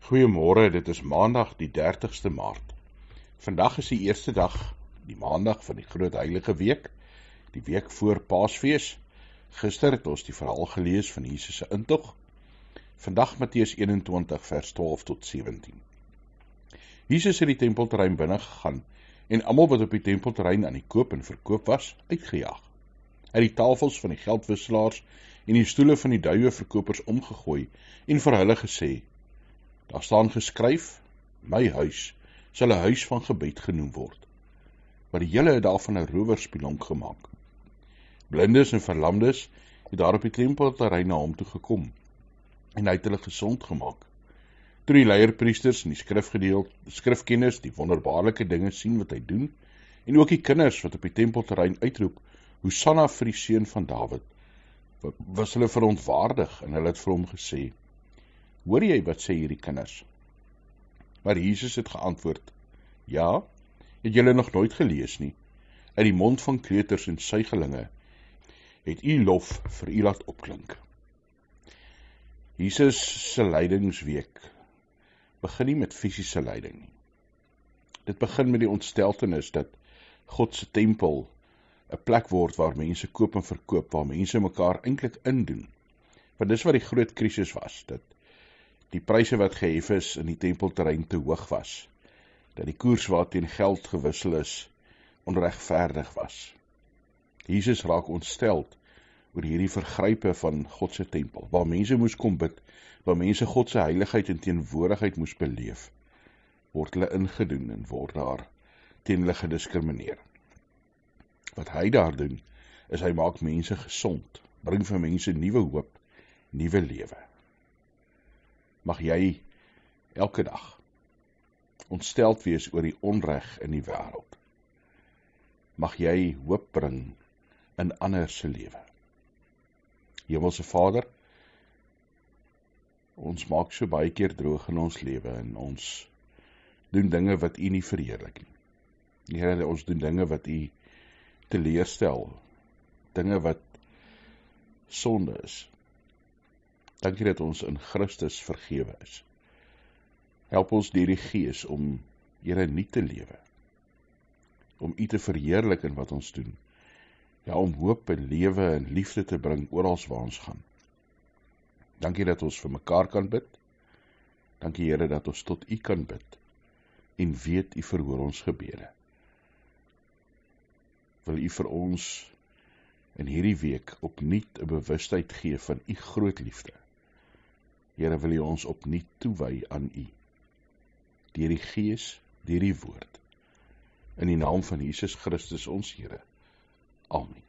Goeiemôre, dit is Maandag die 30ste Maart. Vandag is die eerste dag, die Maandag van die Groot Heilige Week, die week voor Paasfees. Gister het ons die verhaal gelees van Jesus se intog. Vandag Matteus 21 vers 12 tot 17. Jesus het die tempelterrein binne gegaan en almal wat op die tempelterrein aan die koop en verkoop was, uitgejaag. Hy het die tafels van die geldwisselaars en die stoele van die duie verkopers omgegooi en vir hulle gesê: daar staan geskryf, my huis sal 'n huis van gebed genoem word. Maar die hele het daarvan 'n rowerspelonk gemaak. Blindes en verlamdes het daar op die tempelterrein na hom toe gekom en hy het hulle gesond gemaak. Toe die leierpriesters en die skrifkenners die wonderbaarlike dinge sien wat hy doen, en ook die kinders wat op die tempelterrein uitroep, Hosanna vir die seun van Dawid, was hulle verontwaardig en hulle het vir hom gesê: hoor jy wat sê hierdie kinders? Maar Jesus het geantwoord: ja, het julle nog nooit gelees nie? Uit die mond van kleuters en suigelinge het u lof vir u laat opklink. Jesus se lydingsweek begin nie met fisiese lyding nie. Dit begin met die ontsteltenis dat God se tempel 'n plek word waar mense koop en verkoop, waar mense mekaar eintlik indoen. Want dis wat die groot krisis was, dat die pryse wat gehef is in die tempelterrein te hoog was, dat die koers waarteen geld gewissel is onregverdig was. Jesus raak ontsteld oor hierdie vergrype van God se tempel, waar mense moes kom bid, waar mense God se heiligheid en teenwoordigheid moes beleef, word hulle ingedoen en word daar teen hulle gediskrimineer. Wat hy daar doen, is hy maak mense gesond, bring vir mense nuwe hoop, nuwe lewe. Mag jy elke dag ontsteld wees oor die onreg in die wêreld. Mag jy hoop bring in ander se lewe. Hemelse Vader, ons maak so baie keer droog in ons lewe en ons doen dinge wat u nie verheerlik nie. Here, ons doen dinge wat u teleurstel, dinge wat sonde is. Dankie dat ons in Christus vergewe is. Help ons deur die Gees om Here nie te lewe, om u te verheerlik in wat ons doen, ja, om hoop en lewe en liefde te bring oral waar ons gaan. Dankie dat ons vir mekaar kan bid. Dankie Here dat ons tot u kan bid en weet u verhoor ons gebede. Wil u vir ons in hierdie week opnuut 'n bewustheid gee van u groot liefde. Here, wil u ons opnuut toewy aan u, deur die Gees, deur die woord, in die naam van Jesus Christus ons Here. Amen.